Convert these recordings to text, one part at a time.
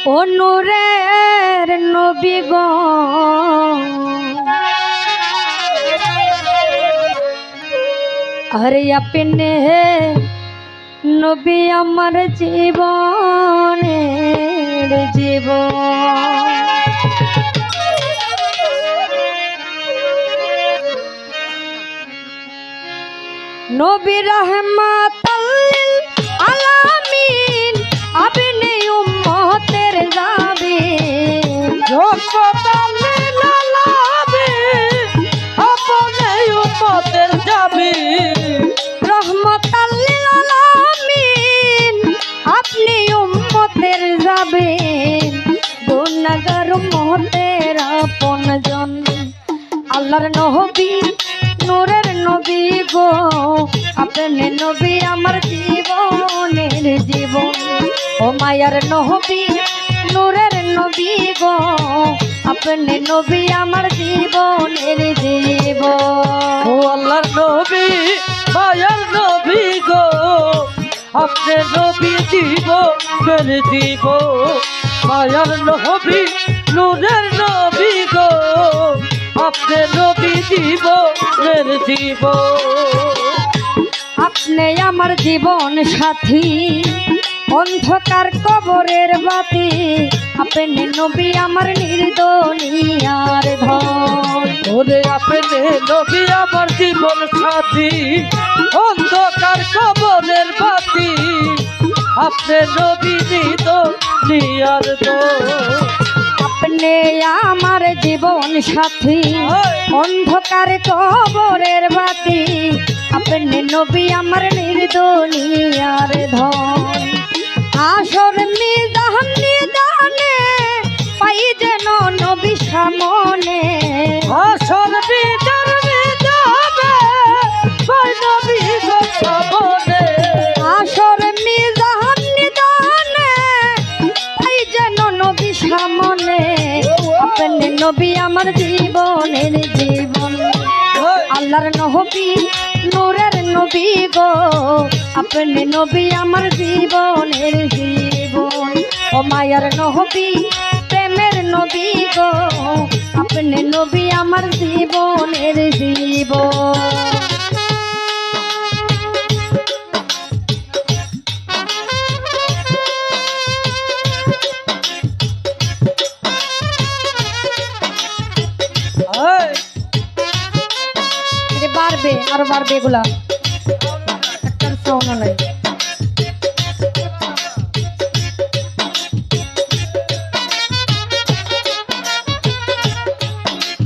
ও নূরের নবী গো আরে আপনি নবী আমার জীবনের জীবন। নবী রাহমাতুল লিল আলামিন আপনি উম্মতের জাবিন। রাহমাতুল লিল আলামিন আপনি উম্মতের জাবিন। রাহমাতুল লিল আলামিন আপনি উম্মতের জাবিন। গুনাহগার উম্মতের আপনজন আল্লাহর নবী নূরের নবী গো আপনি নবী আমার জীবনের জীবন। ও মায়ার নবী নূরের নবী গো আপনি নবী আমার জীবনের জীবন। ও আল্লাহর নবী মায়ার নবী গো আপনি নবী জীবনের জীবন। মায়ার নবী নূরের নবী গো আপনি নবী জীবনের জীবন। আপনি আমার জীবন সাথী অন্ধকার কবরের বাতি আপনি নবী আমার নির্দনিয়ার ধন। ওরে আপনি নবী আমার জীবন সাথী অন্ধকার কবরের বাতি আপনি নবী নির্দনিয়ার ধন। আপনি আমার জীবন সাথী অন্ধকার কবরের বাতি আপনি নবী আমার নির্দনিয়ার ধন। আসর মিজান নিদানে পাই যেন নবী সামনে। আসর বিদার বিদাবে পাই নবী সামনে। আসর মিজান নিদানে পাই যেন নবী সামনে। আপনি নবী আমার জীবনের জীবন। আল্লাহর নবী নূরের নবী গো আপনি নবী আমার জীবনের জীবন। ও মায়ার নবী প্রেমের নবী গো আপনি নবী আমার জীবনের জীবন। বাড়বে আরো বাড়বে এগুলা একটা সাউন্ড নাই।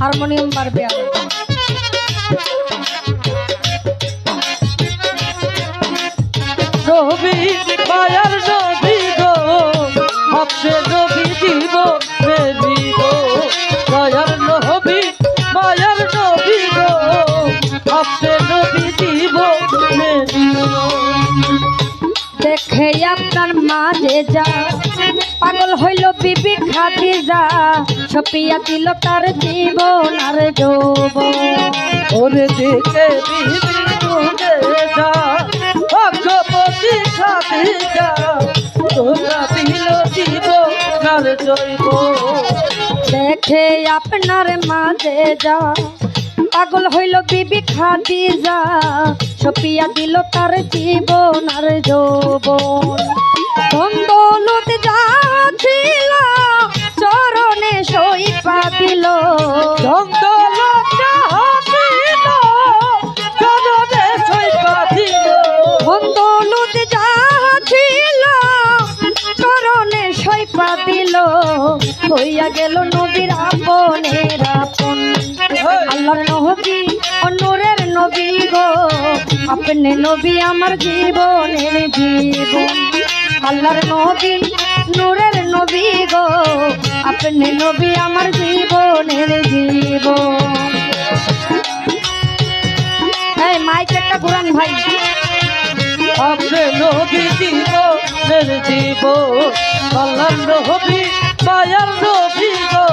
হারমোনিয়াম বাড়বে আরো। নবী মায়ার নবী গো আপনি নবী জীবনের জীবন। মায়ার নবী মায়ার নবী গো আপনি নবী জীবনের জীবন। দেখে আপনার মাঝে যা পাগল হইল বিবি খাদিজা ছপিয়া দিল তার জীবন আর যৌবন। ওরে দেখে বিবি খাদিজা ভগবতী খাদিজা তোমরা দিল জীবন আর যৌবন। দেখে আপনার মাঝে যা পাগল হইল বিবি খাদিজা ছপিয়া দিল তার জীবন আর যৌবন। ধন দৌলত যা ছিল চরণে সইপা দিল। ধন দৌলত যা ছিল চরণে সইপা দিল। ধন দৌলত যা ছিল চরণে সইপা দিল। হইয়া গেল নবীর আপনের আপন। আল্লাহর নবী ও নূরের নবী গো আপনি নবী আমার জীবনের জীবন। আল্লাহর নবী নূরের নবী গো আপনি নবী আমার জীবনের জীবন। এই মাইক একটা ঘুরান ভাই। আপনি নবী জীবনের জীবন। আল্লাহর নবী মায়ার নবী গো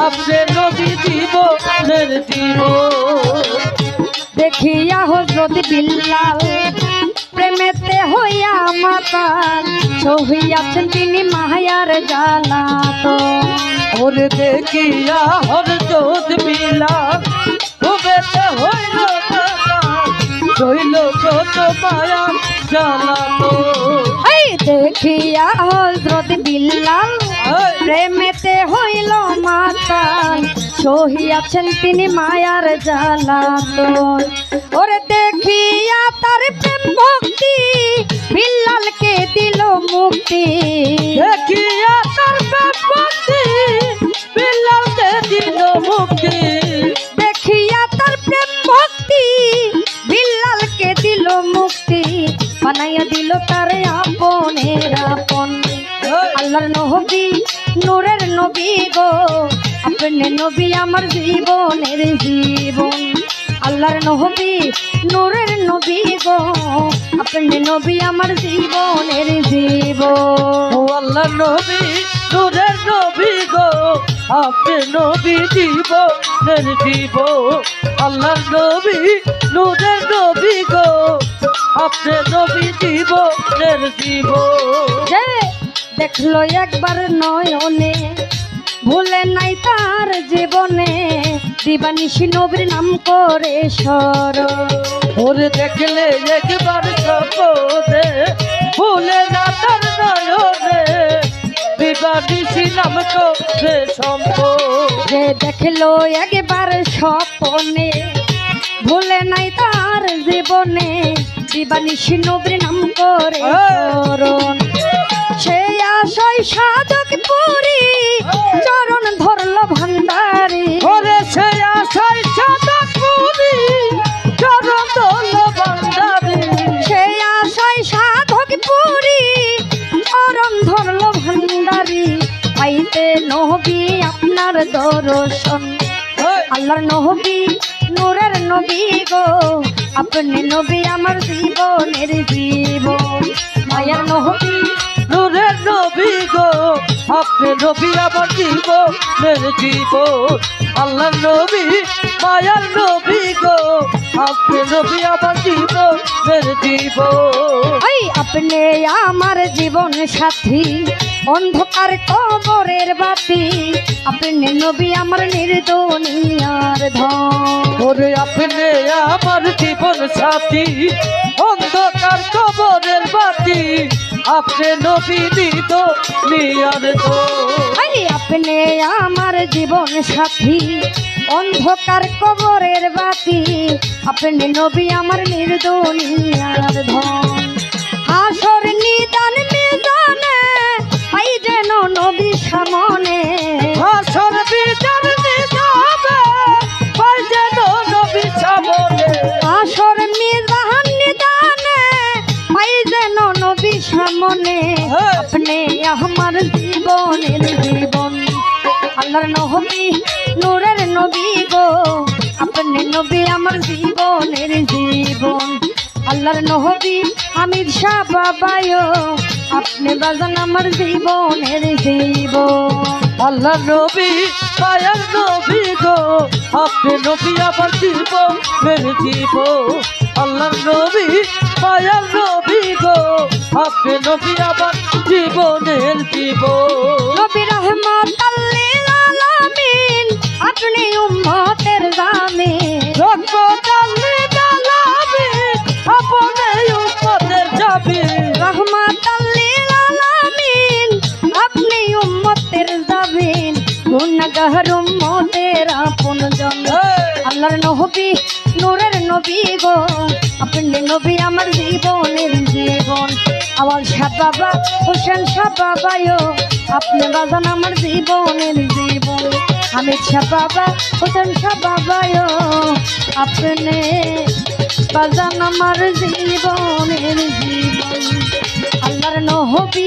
আপনি নবী জীবনের জীবন। দেখিয়া হযরত বিল্লাল প্রেমেতে হইয়া মাতাল সহিয়াছেন তিনি মায়ার জ্বালাতো ওরে দেখিয়া হরজত মিলা ভুবেতে হইল রইল কত মায়া জ্বালাতো এই দেখিয়া হযরত বিল্লাল প্রেমেতে হইল মাতাল সহিয়াছেন তিনি মায়ার জ্বালাতন ওরে দেখিয়া তার প্রেম ভক্তি বিল্লালকে দিল মুক্তি দেখিয়া তার প্রেম ভক্তি বিল্লালকে দিল মুক্তি দেখিয়া তার প্রেম ভক্তি বিল্লালকে দিল মুক্তি বানাইয়া দিল তার আপনের আপন আল্লাহর নবী নূরের নবী গো আপনি নবী আমার জীবনের জীবন আল্লাহর নবী নূরের নবী গো আপনি নবী আমার জীবনের জীবন ও আল্লাহ নবী নূরের নবী গো আপনি নবী জীবনের জীবন আল্লাহর নবী নূরের নবী গো আপনি নবী জীবনের জীবন যে দেখলো একবার নয়নে ভুলে নাই তার জীবনে দিবানিশি নবীর নাম করে সর ওরে দেখলে একবার সপদে ভুলে না তার নয়নে বিবাদিসি নাম করে সম্পদ যে দেখলো একবার স্বপনে ভুলে নাই তার জীবনে দিবানিশি নবীর নাম করে চরণ সে আশয় সাধক পুরী চরণ ধরল ভান্ডারি ওরে সে আশায় সাধক পুরী চরণ ধরল ভান্ডারি সে আশয় সাধক পুরী চরণ ধরল ভান্ডারি পাইতে নবী আপনার দর্শন আল্লাহর নবী নূরের নবী গো আপনি নবী আমার জীবনের জীবন মায়ার নবী নূরের নবী গো আপনি নবী আমার জীবনের জীবন আল্লাহ নবী মায়ার নবী গো আপনি নবী আমার জীবনের জীবন ওই আপনি আমার জীবন সাথী অন্ধকার কবরের বাতি আপনি নবী আমার নির্দনিয়ার ধন ওরে আপনি আমার জীবন সাথী অন্ধকার কবরের বাতি আপনি নবী দিত নিয়ার তো ওই আপনি আমার জীবন সাথী অন্ধকার কবরের বাতি আপনি নবী আমার নির্দনিয়ার ধন হাসর নিদান মিজানে পাই যেন নবী সামনে হাসর বিচার নিজাবে পাই যেন নবী সামনে হাসর মিজান নিদানে পাই যেন নবী সামনে আপনি আমার জীবনের জীবন আল্লাহর নবী নূরের নবী গো আপনি নবী আমার জীবনের জীবন আল্লাহর নবী হামিদ শাহ বাবায়ো আপনি বাজান আমার জীবনের জীবন আল্লাহ নবী মায়ার নবী গো আপনি নবী আমার জীবনের জীবন আল্লাহ নবী মায়ার নবী গো আপনি নবী আমার জীবনের জীবন নবী রহমাতাল লিল আলামিন আপনি উম্মতের জামিন রহমতাল্লিল আলামিন আপনি উম্মতের জামিন রহমাতাল লিল আলামিন আপনি উম্মতের জামিন গুনাহগার উম্মতের আপনজন আল্লাহর নবী নূরের নবী গো আপনি নবী আমার জীবনের জীবন আমার শাহ বাবা হোসেন শাহ বাবায়ো আপনি বাজান আমার জীবনের জীবন আমি শাহ বাবা হোসেন শাহ বাবায়ো আপনি বাজান আমার জীবনের জীবন আল্লাহর নবী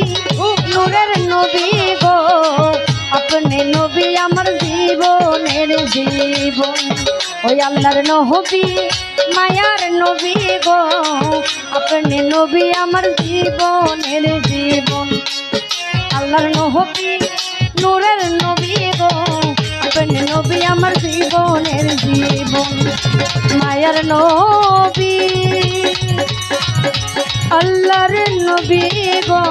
নূরের নবী গো আপনি নবী আমার জীবনের জীবন ওই আল্লাহর নবী মায়ার নবী গো আপনি নবী আমার জীবনের জীবন আল্লাহর নবী নূরের নবী গো আপনি নবী আমার জীবনের জীবন মায়ার নবী আল্লাহর নবী গো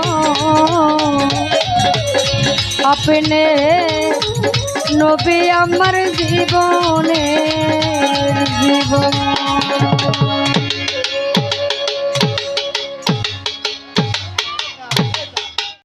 আপনি নবী আমার জীবনে